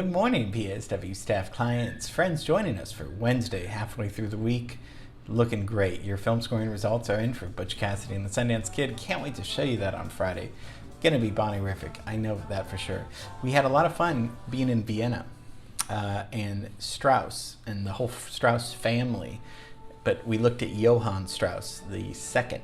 Good morning, PSW staff, clients, friends joining us for Wednesday, halfway through the week. Looking great. Your film scoring results are in for Butch Cassidy and the Sundance Kid. Can't wait to show you that on Friday. Gonna be Bonnie-rific. I know that for sure. We had a lot of fun being in Vienna and Strauss and the whole Strauss family. But we looked at Johann Strauss, the second,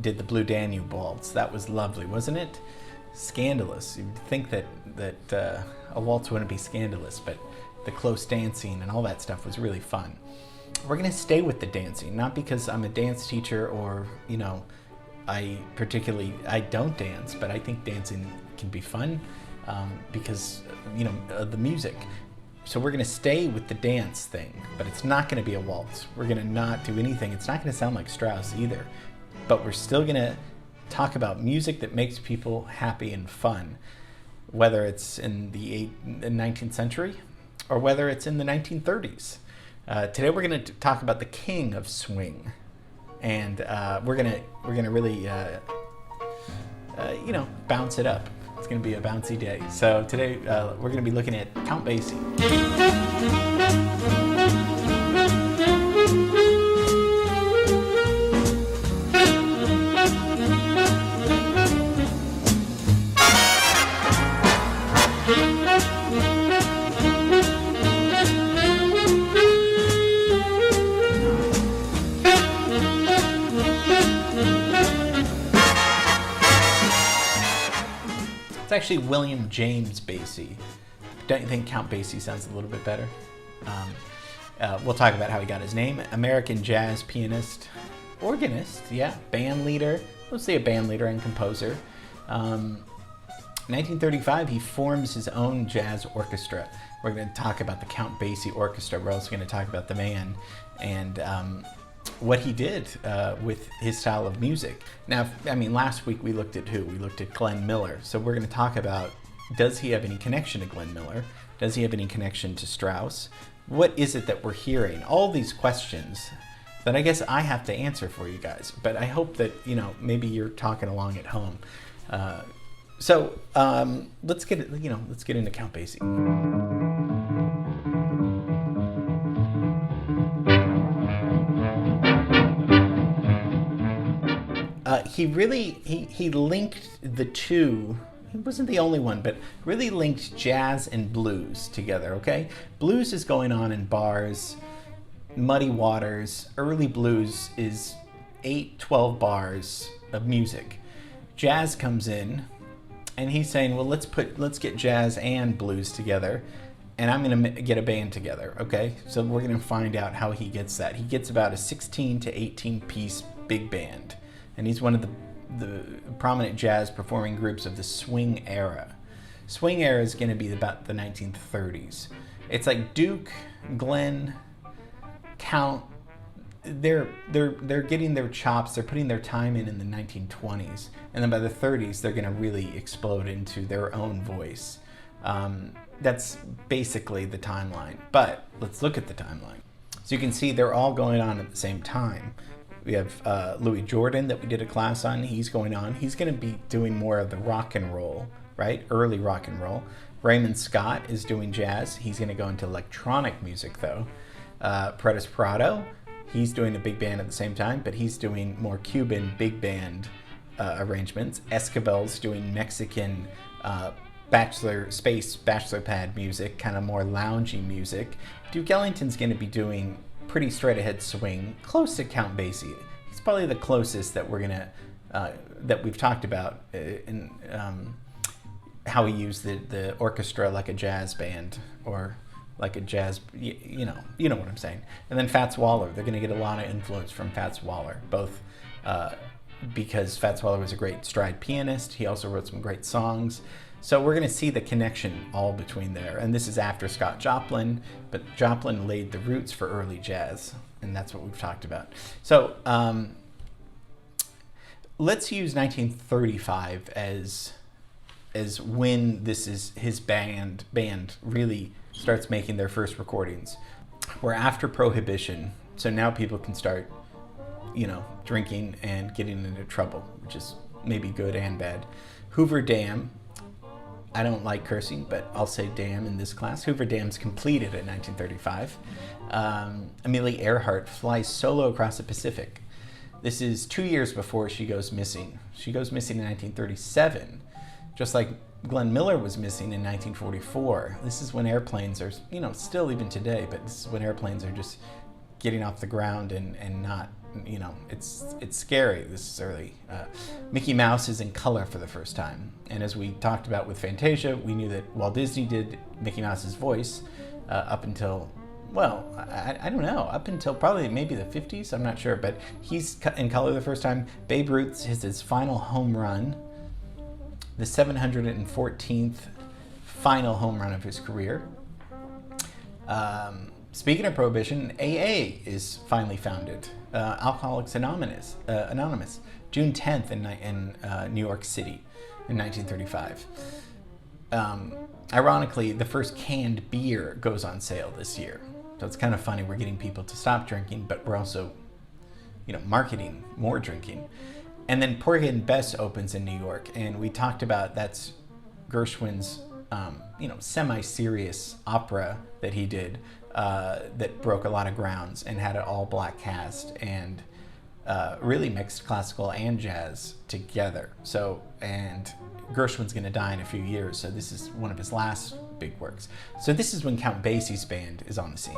did the Blue Danube waltz. That was lovely, wasn't it? Scandalous. You'd think that a waltz wouldn't be scandalous, but the close dancing and all that stuff was really fun. We're going to stay with the dancing, not because I'm a dance teacher or, I don't dance, but I think dancing can be fun because, of the music. So we're going to stay with the dance thing, but it's not going to be a waltz. We're going to not do anything. It's not going to sound like Strauss either, but we're still going to talk about music that makes people happy and fun, whether it's in the 19th century or whether it's in the 1930s. Today we're going to talk about the king of swing, and we're gonna really bounce it up. It's going to be a bouncy day. So today we're going to be looking at Count Basie. It's actually William James Basie. Don't you think Count Basie sounds a little bit better? We'll talk about how he got his name. American jazz pianist, organist, band leader, mostly a band leader and composer. 1935, he forms his own jazz orchestra. We're going to talk about the Count Basie Orchestra. We're also going to talk about the man and what he did with his style of music. Now, last week we looked at who? We looked at Glenn Miller. So we're going to talk about, does he have any connection to Glenn Miller? Does he have any connection to Strauss? What is it that we're hearing? All these questions that I guess I have to answer for you guys. But I hope that, maybe you're talking along at home. So let's get into Count Basie. He linked the two. He wasn't the only one, but really linked jazz and blues together, okay? Blues is going on in bars, muddy waters. Early blues is 8-12 bars of music. Jazz comes in, and he's saying, well, let's get jazz and blues together, and I'm going to get a band together, okay? So we're going to find out how he gets that. He gets about a 16 to 18 piece big band. And he's one of the prominent jazz performing groups of the swing era. Swing era is going to be about the 1930s. It's like Duke, Glenn, Count. They're getting their chops. They're putting their time in the 1920s, and then by the 30s, they're going to really explode into their own voice. That's basically the timeline. But let's look at the timeline. So you can see they're all going on at the same time. We have Louis Jordan that we did a class on. He's going on. He's going to be doing more of the rock and roll, right? Early rock and roll. Raymond Scott is doing jazz. He's going to go into electronic music, though. Paredes Prado, he's doing a big band at the same time, but he's doing more Cuban big band arrangements. Esquivel's doing Mexican bachelor pad music, kind of more loungy music. Duke Ellington's going to be doing pretty straight ahead swing, close to Count Basie. He's probably the closest that we're gonna that we've talked about in how he used the orchestra like a jazz band or like a jazz, you know what I'm saying. And then Fats Waller, they're gonna get a lot of influence from Fats Waller, both because Fats Waller was a great stride pianist. He also wrote some great songs. So we're going to see the connection all between there. And this is after Scott Joplin, but Joplin laid the roots for early jazz, and that's what we've talked about. So let's use 1935 as when this is his band really starts making their first recordings. We're after Prohibition, so now people can start, drinking and getting into trouble, which is maybe good and bad. Hoover Dam. I don't like cursing, but I'll say damn in this class. Hoover Dam's completed in 1935. Amelia Earhart flies solo across the Pacific. This is 2 years before she goes missing. She goes missing in 1937, just like Glenn Miller was missing in 1944. This is when airplanes are, still even today, but this is when airplanes are just getting off the ground and not, it's scary. This is early. Mickey Mouse is in color for the first time. And as we talked about with Fantasia, we knew that Walt Disney did Mickey Mouse's voice up until, I don't know, up until probably maybe the 50s, I'm not sure, but he's in color the first time. Babe Ruth hits his final home run, the 714th final home run of his career. Speaking of Prohibition, AA is finally founded. Alcoholics Anonymous, June 10th in New York City in 1935. Ironically, the first canned beer goes on sale this year. So it's kind of funny. We're getting people to stop drinking, but we're also, marketing more drinking. And then Porgy and Bess opens in New York, and we talked about that's Gershwin's, semi-serious opera that he did that broke a lot of grounds and had an all-black cast and really mixed classical and jazz together. So, and Gershwin's going to die in a few years, so this is one of his last big works. So this is when Count Basie's band is on the scene.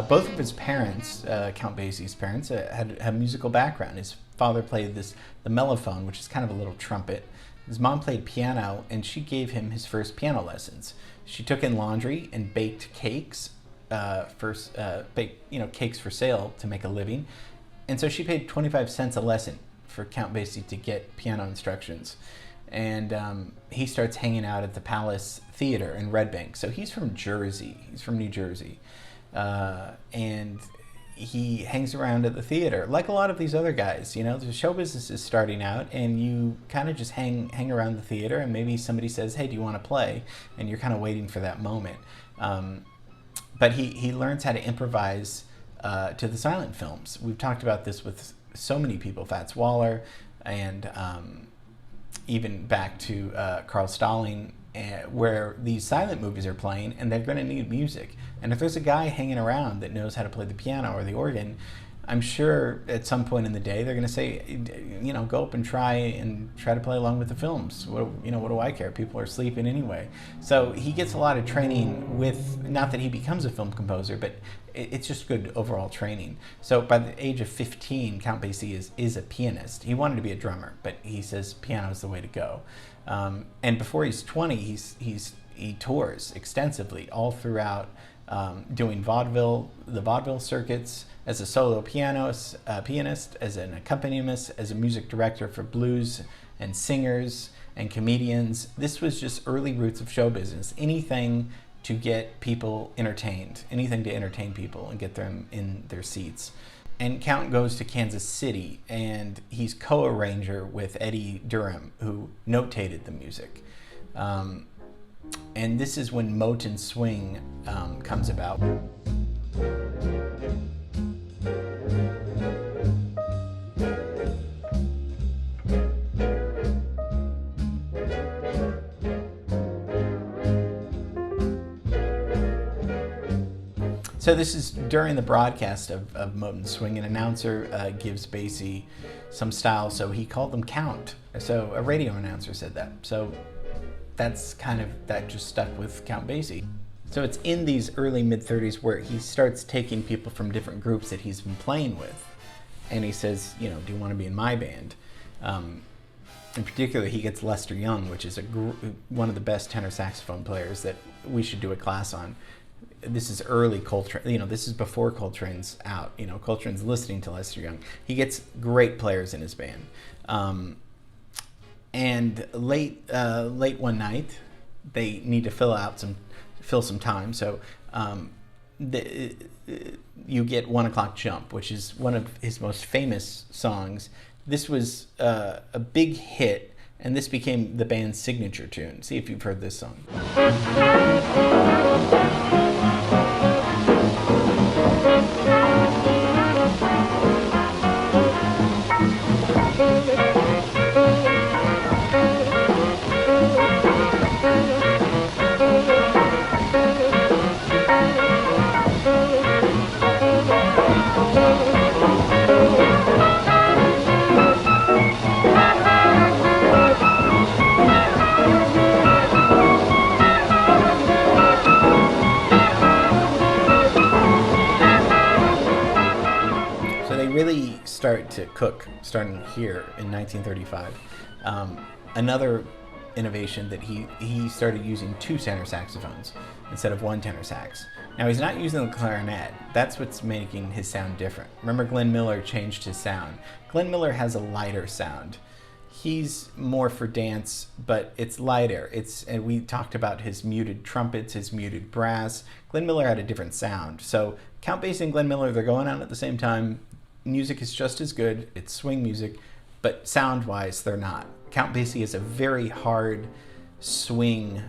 Both of his parents, Count Basie's parents, had a musical background. His father played the mellophone, which is kind of a little trumpet. His mom played piano, and she gave him his first piano lessons. She took in laundry and baked cakes, cakes for sale to make a living. And so she paid 25 cents a lesson for Count Basie to get piano instructions. And he starts hanging out at the Palace Theater in Red Bank. So he's from Jersey. He's from New Jersey. And he hangs around at the theater like a lot of these other guys. The show business is starting out, and you kind of just hang around the theater, and maybe somebody says, hey, do you want to play? And you're kind of waiting for that moment. But he learns how to improvise to the silent films. We've talked about this with so many people, Fats Waller, and even back to Carl Stalling, where these silent movies are playing, and they're going to need music. And if there's a guy hanging around that knows how to play the piano or the organ, I'm sure at some point in the day they're going to say, go up and try to play along with the films. What do I care? People are sleeping anyway. So he gets a lot of training with, not that he becomes a film composer, but it's just good overall training. So by the age of 15, Count Basie is a pianist. He wanted to be a drummer, but he says piano is the way to go. And before he's 20, he tours extensively all throughout, doing the vaudeville circuits as a solo pianist, as an accompanist, as a music director for blues and singers and comedians. This was just early roots of show business. Anything to get people entertained, anything to entertain people and get them in their seats. And Count goes to Kansas City, and he's co-arranger with Eddie Durham, who notated the music. And this is when Motown Swing comes about. So this is during the broadcast of Moten Swing. An announcer gives Basie some style, so he called them Count. So a radio announcer said that. So that's that just stuck with Count Basie. So it's in these early mid-30s where he starts taking people from different groups that he's been playing with, and he says, do you want to be in my band? In particular, he gets Lester Young, which is one of the best tenor saxophone players that we should do a class on. This is early Coltrane, this is before Coltrane's out. Coltrane's listening to Lester Young. He gets great players in his band. And late one night, they need to fill some time. So you get 1 O'Clock Jump, which is one of his most famous songs. This was a big hit, and this became the band's signature tune. See if you've heard this song. Really start to cook starting here in 1935. Another innovation that he started using 2 tenor saxophones instead of 1 tenor sax. Now he's not using the clarinet. That's what's making his sound different. Remember, Glenn Miller changed his sound. Glenn Miller has a lighter sound. He's more for dance, but it's lighter. And we talked about his muted trumpets, his muted brass. Glenn Miller had a different sound. So Count Basie and Glenn Miller, they're going on at the same time. Music is just as good. It's swing music, but sound-wise, they're not. Count Basie is a very hard swing,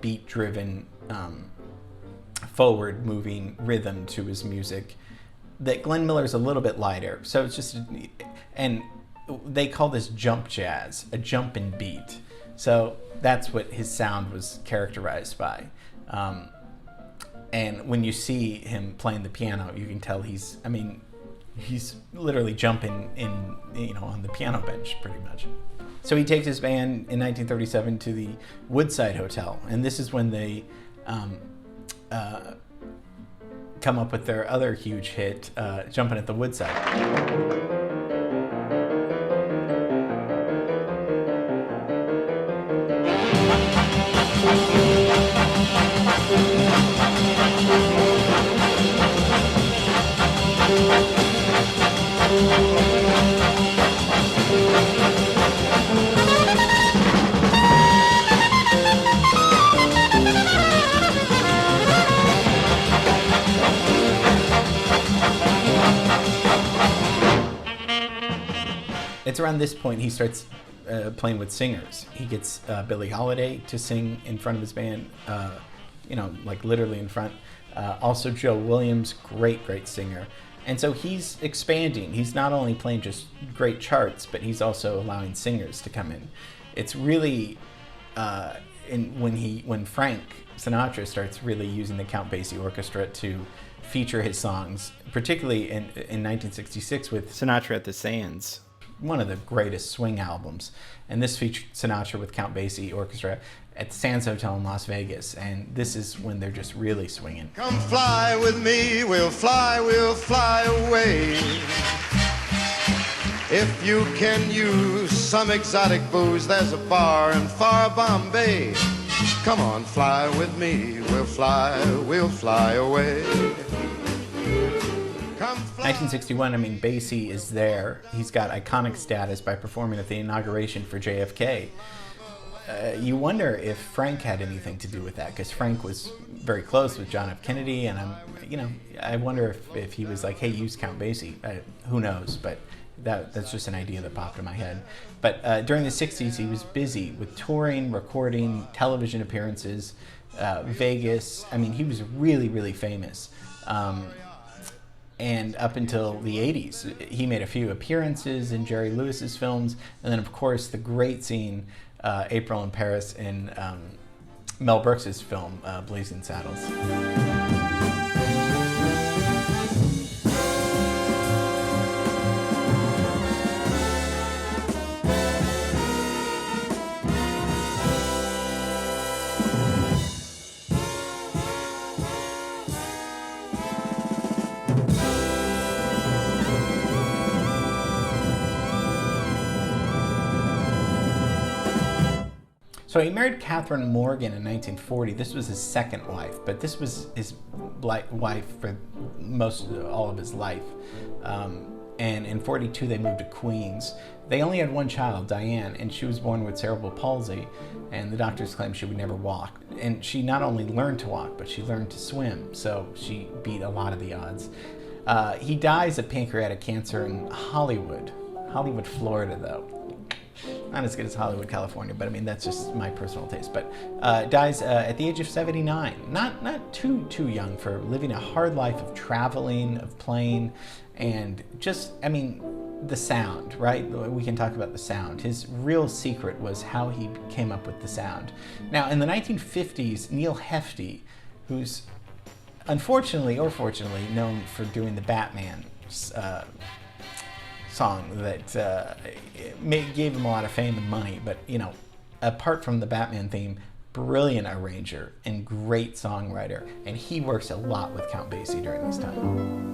beat-driven, forward-moving rhythm to his music. That Glenn Miller's a little bit lighter. So it's just, and they call this jump jazz, a jump and beat. So that's what his sound was characterized by. And when you see him playing the piano, you can tell he's literally jumping on the piano bench pretty much. So he takes his band in 1937 to the Woodside Hotel, and this is when they come up with their other huge hit, Jumpin' at the Woodside. It's around this point he starts playing with singers. He gets Billie Holiday to sing in front of his band, like literally in front. Also Joe Williams, great singer. And so he's expanding. He's not only playing just great charts, but he's also allowing singers to come in. It's really when Frank Sinatra starts really using the Count Basie Orchestra to feature his songs, particularly in 1966 with Sinatra at the Sands, one of the greatest swing albums. And this featured Sinatra with Count Basie Orchestra at the Sands Hotel in Las Vegas. And this is when they're just really swinging. Come fly with me, we'll fly away. If you can use some exotic booze, there's a bar in far Bombay. Come on, fly with me, we'll fly away. 1961, Basie is there. He's got iconic status by performing at the inauguration for JFK. You wonder if Frank had anything to do with that, because Frank was very close with John F. Kennedy, and I wonder if he was like, hey, use Count Basie. Who knows, but that's just an idea that popped in my head. But during the 60s, he was busy with touring, recording, television appearances, Vegas. He was really famous. And up until the 80s, he made a few appearances in Jerry Lewis's films, and then of course the great scene, April in Paris, in Mel Brooks's film, Blazing Saddles. So he married Catherine Morgan in 1940. This was his second wife, but this was his wife for all of his life. And in 42, they moved to Queens. They only had one child, Diane, and she was born with cerebral palsy, and the doctors claimed she would never walk. And she not only learned to walk, but she learned to swim, so she beat a lot of the odds. He dies of pancreatic cancer in Hollywood, Florida, though. Not as good as Hollywood, California, but I mean, that's just my personal taste. But dies at the age of 79. Not too young for living a hard life of traveling, of playing, and just, I mean, the sound, right? We can talk about the sound. His real secret was how he came up with the sound. Now, in the 1950s, Neil Hefti, who's unfortunately or fortunately known for doing the Batman song that gave him a lot of fame and money, but apart from the Batman theme, brilliant arranger and great songwriter, and he works a lot with Count Basie during this time.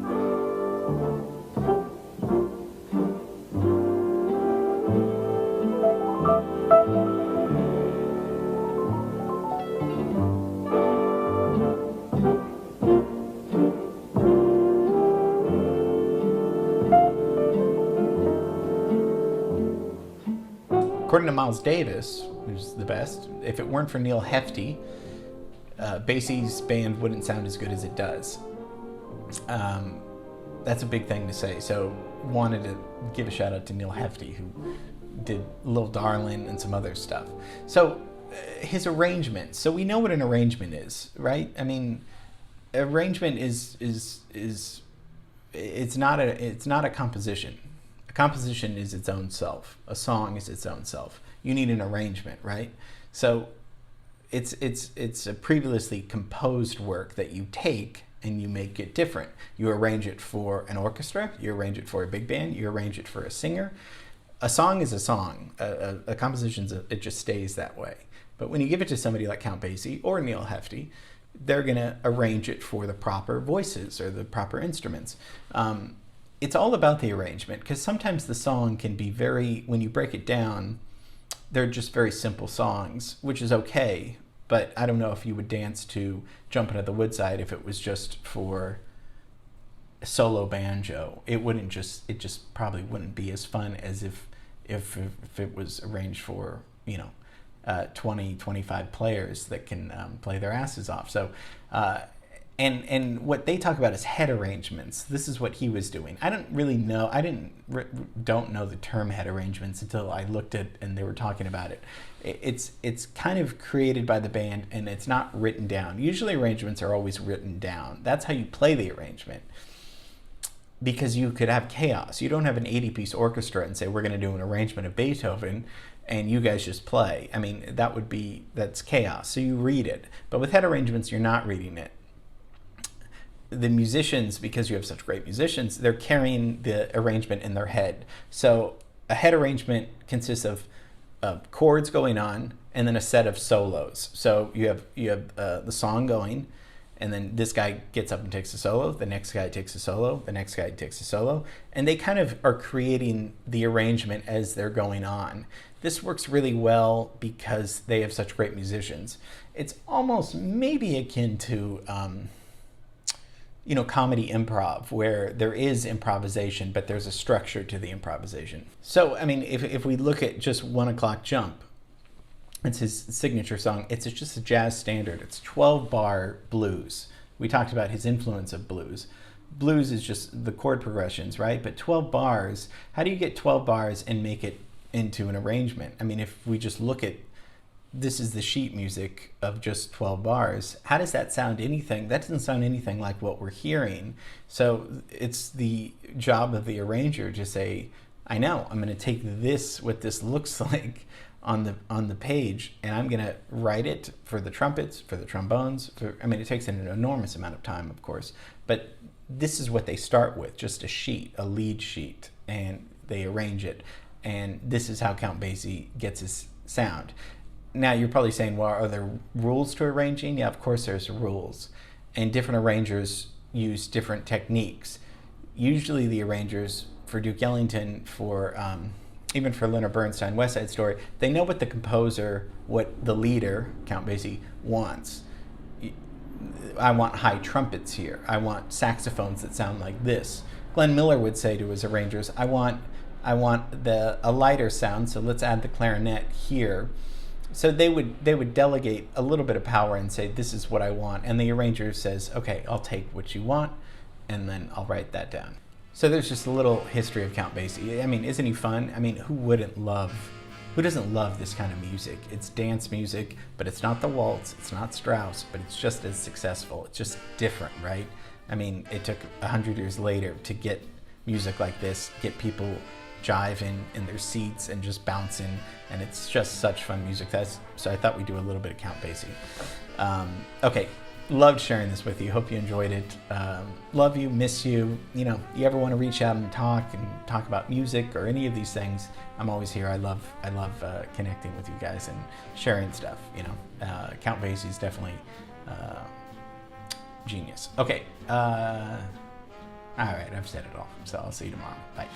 According to Miles Davis, who's the best, if it weren't for Neil Hefti, Basie's band wouldn't sound as good as it does. That's a big thing to say. So wanted to give a shout out to Neil Hefti, who did Lil Darlin' and some other stuff. So his arrangement. So we know what an arrangement is, right? I mean, arrangement is it's not a composition. A composition is its own self. A song is its own self. You need an arrangement, right? So it's a previously composed work that you take and you make it different. You arrange it for an orchestra, you arrange it for a big band, you arrange it for a singer. A song is a song. A composition, it just stays that way. But when you give it to somebody like Count Basie or Neil Hefti, they're going to arrange it for the proper voices or the proper instruments. It's all about the arrangement, because sometimes the song can be when you break it down, they're just very simple songs, which is okay. But I don't know if you would dance to Jumpin' at the Woodside if it was just for a solo banjo. It just probably wouldn't be as fun as if it was arranged for, 20, 25 players that can play their asses off. So, and what they talk about is head arrangements. This is what he was doing. I don't know the term head arrangements until I looked at and they were talking about it. It's kind of created by the band and it's not written down. Usually arrangements are always written down. That's how you play the arrangement, because you could have chaos. You don't have an 80-piece orchestra and say, we're going to do an arrangement of Beethoven and you guys just play. I mean, that's chaos. So you read it. But with head arrangements, you're not reading it. The musicians, because you have such great musicians, they're carrying the arrangement in their head. So a head arrangement consists of chords going on and then a set of solos. So you have the song going, and then this guy gets up and takes a solo, the next guy takes a solo, the next guy takes a solo, and they kind of are creating the arrangement as they're going on. This works really well because they have such great musicians. It's almost maybe akin to comedy improv, where there is improvisation, but there's a structure to the improvisation. So, I mean, if we look at just 1 O'Clock Jump, it's his signature song. It's just a jazz standard. It's 12-bar blues. We talked about his influence of blues. Blues is just the chord progressions, right? But 12 bars, how do you get 12 bars and make it into an arrangement? I mean, if we just look at, this is the sheet music of just 12 bars. How does that sound anything? That doesn't sound anything like what we're hearing. So it's the job of the arranger to say, I know, I'm going to take what this looks like on the page, and I'm going to write it for the trumpets, for the trombones. It takes an enormous amount of time, of course, but this is what they start with, just a lead sheet, and they arrange it. And this is how Count Basie gets his sound. Now, you're probably saying, well, are there rules to arranging? Yeah, of course there's rules. And different arrangers use different techniques. Usually the arrangers, for Duke Ellington, for even for Leonard Bernstein, West Side Story, they know what the composer, what the leader, Count Basie, wants. I want high trumpets here. I want saxophones that sound like this. Glenn Miller would say to his arrangers, I want a lighter sound, so let's add the clarinet here. So they would delegate a little bit of power and say, this is what I want. And the arranger says, okay, I'll take what you want, and then I'll write that down. So there's just a little history of Count Basie. I mean, isn't he fun? I mean, who doesn't love this kind of music? It's dance music, but it's not the waltz, it's not Strauss, but it's just as successful. It's just different, right? I mean, it took 100 years later to get music like this, get people jiving in their seats and just bouncing, and it's just such fun music. So I thought we'd do a little bit of Count Basie. Okay, loved sharing this with you. Hope you enjoyed it. Love you, miss you. You know, you ever want to reach out and talk about music or any of these things, I'm always here. I love connecting with you guys and sharing stuff. You know, Count Basie is definitely genius. Okay. All right, I've said it all. So I'll see you tomorrow. Bye.